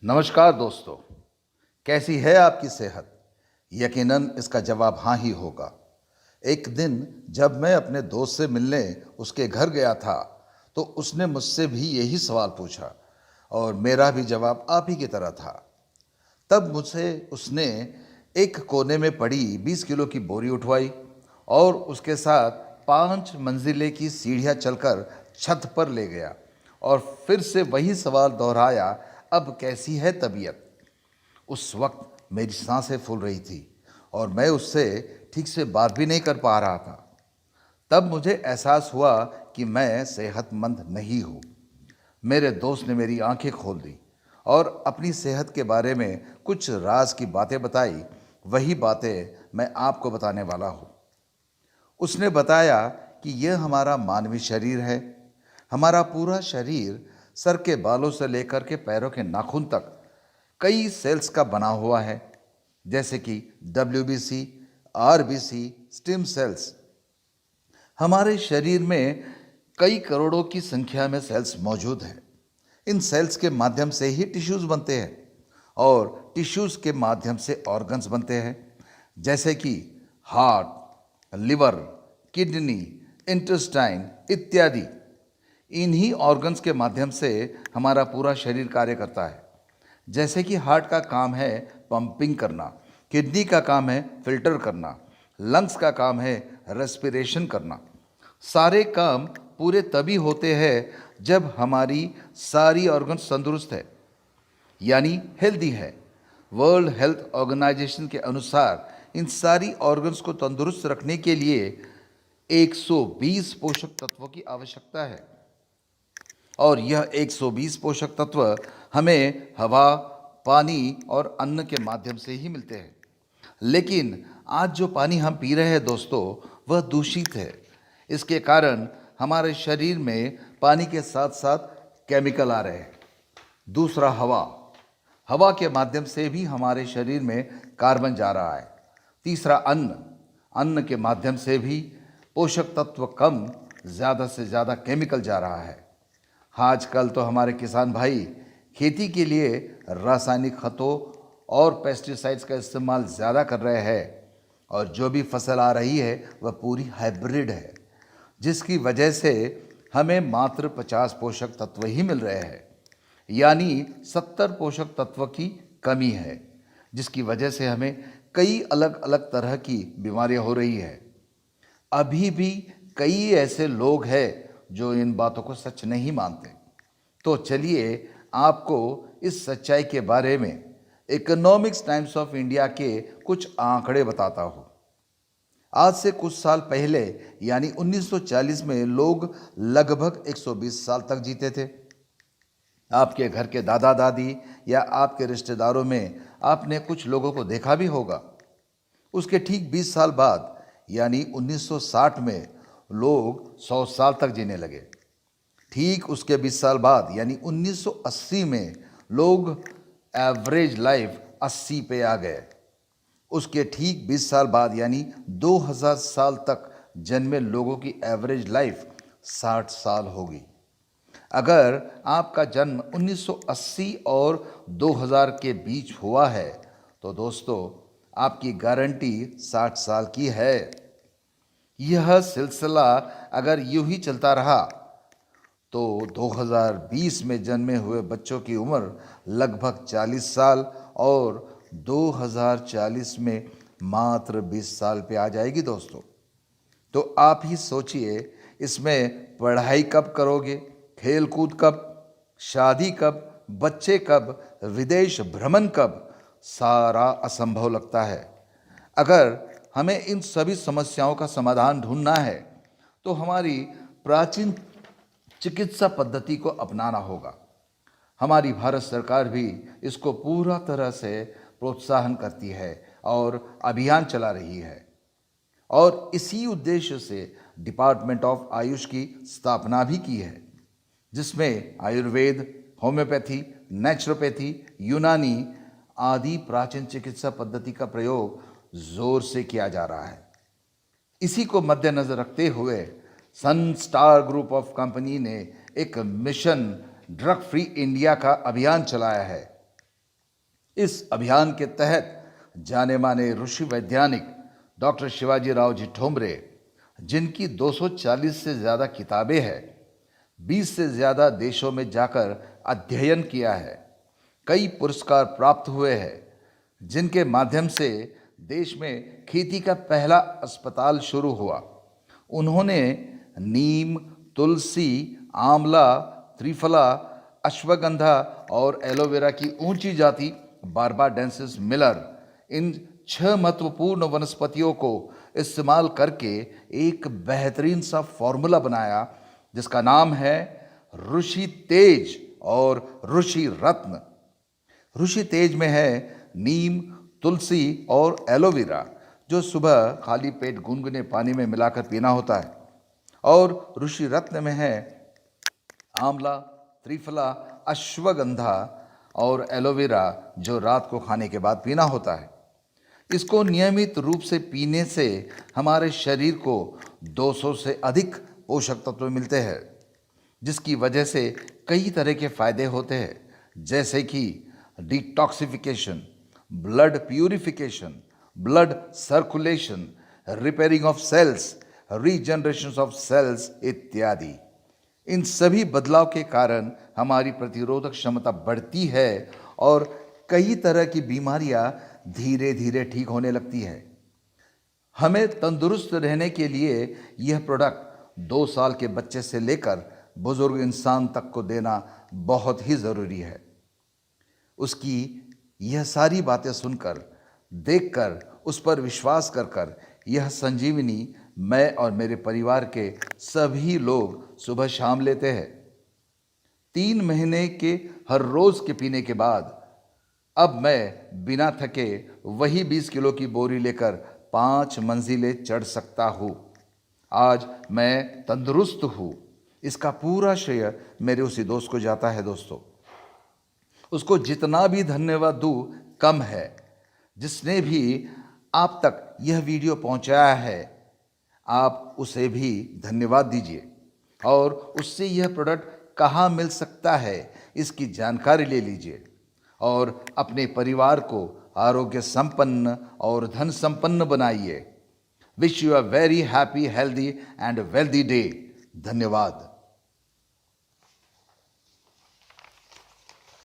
नमस्कार दोस्तों, कैसी है आपकी सेहत? यकीनन इसका जवाब हाँ ही होगा। एक दिन जब मैं अपने दोस्त से मिलने उसके घर गया था, तो उसने मुझसे भी यही सवाल पूछा और मेरा भी जवाब आप ही की तरह था। तब मुझसे उसने एक कोने में पड़ी 20 किलो की बोरी उठवाई और उसके साथ 5 मंजिले की सीढ़ियाँ चलकर छत पर ले गया और फिर से वही सवाल दोहराया, अब कैसी है तबीयत? उस वक्त मेरी सांसें फूल रही थी और मैं उससे ठीक से बात भी नहीं कर पा रहा था। तब मुझे एहसास हुआ कि मैं सेहतमंद नहीं हूँ। मेरे दोस्त ने मेरी आंखें खोल दी और अपनी सेहत के बारे में कुछ राज की बातें बताई। वही बातें मैं आपको बताने वाला हूँ। उसने बताया कि यह हमारा मानवीय शरीर है। हमारा पूरा शरीर सर के बालों से लेकर के पैरों के नाखून तक कई सेल्स का बना हुआ है, जैसे कि WBC, RBC, स्टेम सेल्स। हमारे शरीर में कई करोड़ों की संख्या में सेल्स मौजूद हैं। इन सेल्स के माध्यम से ही टिश्यूज बनते हैं और टिश्यूज के माध्यम से ऑर्गन्स बनते हैं, जैसे कि हार्ट, लिवर, किडनी, इंटेस्टाइन इत्यादि। इन्हीं ऑर्गन्स के माध्यम से हमारा पूरा शरीर कार्य करता है। जैसे कि हार्ट का काम है पंपिंग करना, किडनी का काम है फिल्टर करना, लंग्स का काम है रेस्पिरेशन करना। सारे काम पूरे तभी होते हैं जब हमारी सारी ऑर्गन्स तंदुरुस्त है, यानी हेल्दी है। वर्ल्ड हेल्थ ऑर्गेनाइजेशन के अनुसार इन सारी ऑर्गन्स को तंदुरुस्त रखने के लिए 120 पोषक तत्वों की आवश्यकता है और यह 120 पोषक तत्व हमें हवा, पानी और अन्न के माध्यम से ही मिलते हैं। लेकिन आज जो पानी हम पी रहे हैं दोस्तों, वह दूषित है। इसके कारण हमारे शरीर में पानी के साथ साथ केमिकल आ रहे हैं। दूसरा, हवा। हवा के माध्यम से भी हमारे शरीर में कार्बन जा रहा है। तीसरा, अन्न। अन्न के माध्यम से भी पोषक तत्व कम, ज़्यादा से ज़्यादा केमिकल जा रहा है। आजकल तो हमारे किसान भाई खेती के लिए रासायनिक खतों और पेस्टिसाइड्स का इस्तेमाल ज़्यादा कर रहे हैं और जो भी फसल आ रही है वह पूरी हाइब्रिड है, जिसकी वजह से हमें मात्र 50 पोषक तत्व ही मिल रहे हैं, यानी 70 पोषक तत्व की कमी है, जिसकी वजह से हमें कई अलग अलग तरह की बीमारियां हो रही है। अभी भी कई ऐसे लोग हैं जो इन बातों को सच नहीं मानते। तो चलिए आपको इस सच्चाई के बारे में इकोनॉमिक्स टाइम्स ऑफ इंडिया के कुछ आंकड़े बताता हूँ। आज से कुछ साल पहले यानी 1940 में लोग लगभग 120 साल तक जीते थे। आपके घर के दादा दादी या आपके रिश्तेदारों में आपने कुछ लोगों को देखा भी होगा। उसके ठीक 20 साल बाद यानी 1960 में लोग 100 साल तक जीने लगे। ठीक उसके 20 साल बाद यानी 1980 में लोग एवरेज लाइफ 80 पे आ गए। उसके ठीक 20 साल बाद यानी 2000 साल तक जन्मे लोगों की एवरेज लाइफ 60 साल होगी। अगर आपका जन्म 1980 और 2000 के बीच हुआ है तो दोस्तों आपकी गारंटी 60 साल की है। यह सिलसिला अगर यूं ही चलता रहा तो 2020 में जन्मे हुए बच्चों की उम्र लगभग 40 साल और 2040 में मात्र 20 साल पे आ जाएगी दोस्तों। तो आप ही सोचिए, इसमें पढ़ाई कब करोगे, खेल कूद कब, शादी कब, बच्चे कब, विदेश भ्रमण कब, सारा असंभव लगता है। अगर हमें इन सभी समस्याओं का समाधान ढूंढना है तो हमारी प्राचीन चिकित्सा पद्धति को अपनाना होगा। हमारी भारत सरकार भी इसको पूरा तरह से प्रोत्साहन करती है और अभियान चला रही है और इसी उद्देश्य से डिपार्टमेंट ऑफ आयुष की स्थापना भी की है, जिसमें आयुर्वेद, होम्योपैथी, नेचुरोपैथी, यूनानी आदि प्राचीन चिकित्सा पद्धति का प्रयोग जोर से किया जा रहा है। इसी को मद्देनजर रखते हुए सन स्टार ग्रुप ऑफ कंपनी ने एक मिशन ड्रग फ्री इंडिया का अभियान चलाया है। इस अभियान के तहत जाने माने ऋषि वैज्ञानिक डॉक्टर शिवाजी राव जी ठोंबरे, जिनकी 240 से ज़्यादा किताबें हैं, 20 से ज़्यादा देशों में जाकर अध्ययन किया है, कई पुरस्कार प्राप्त हुए हैं, जिनके माध्यम से देश में खेती का पहला अस्पताल शुरू हुआ। उन्होंने नीम, तुलसी, आंवला, त्रिफला, अश्वगंधा और एलोवेरा की ऊंची जाति बारबाडेंसिस मिलर, इन 6 महत्वपूर्ण वनस्पतियों को इस्तेमाल करके एक बेहतरीन सा फॉर्मूला बनाया जिसका नाम है ऋषि तेज और ऋषि रत्न। ऋषि तेज में है नीम, तुलसी और एलोवेरा, जो सुबह खाली पेट गुनगुने पानी में मिलाकर पीना होता है, और ऋषि रत्न में है आंवला, त्रिफला, अश्वगंधा और एलोवेरा, जो रात को खाने के बाद पीना होता है। इसको नियमित रूप से पीने से हमारे शरीर को 200 से अधिक पोषक तत्व मिलते हैं, जिसकी वजह से कई तरह के फायदे होते हैं, जैसे कि detoxification, blood purification, blood circulation, repairing of cells, regeneration of cells इत्यादि। इन सभी बदलाव के कारण हमारी प्रतिरोधक क्षमता बढ़ती है और कई तरह की बीमारियां धीरे धीरे ठीक होने लगती है। हमें तंदुरुस्त रहने के लिए यह प्रोडक्ट 2 साल के बच्चे से लेकर बुजुर्ग इंसान तक को देना बहुत ही ज़रूरी है। उसकी यह सारी बातें सुनकर, देखकर, उस पर विश्वास कर यह संजीवनी मैं और मेरे परिवार के सभी लोग सुबह शाम लेते हैं। 3 महीने के हर रोज़ के पीने के बाद अब मैं बिना थके वही 20 किलो की बोरी लेकर 5 मंजिलें चढ़ सकता हूँ। आज मैं तंदुरुस्त हूँ। इसका पूरा श्रेय मेरे उसी दोस्त को जाता है। दोस्तों, उसको जितना भी धन्यवाद दूँ कम है। जिसने भी आप तक यह वीडियो पहुंचाया है, आप उसे भी धन्यवाद दीजिए और उससे यह प्रोडक्ट कहाँ मिल सकता है इसकी जानकारी ले लीजिए और अपने परिवार को आरोग्य संपन्न और धन संपन्न बनाइए। Wish you a very happy, healthy and wealthy day. धन्यवाद।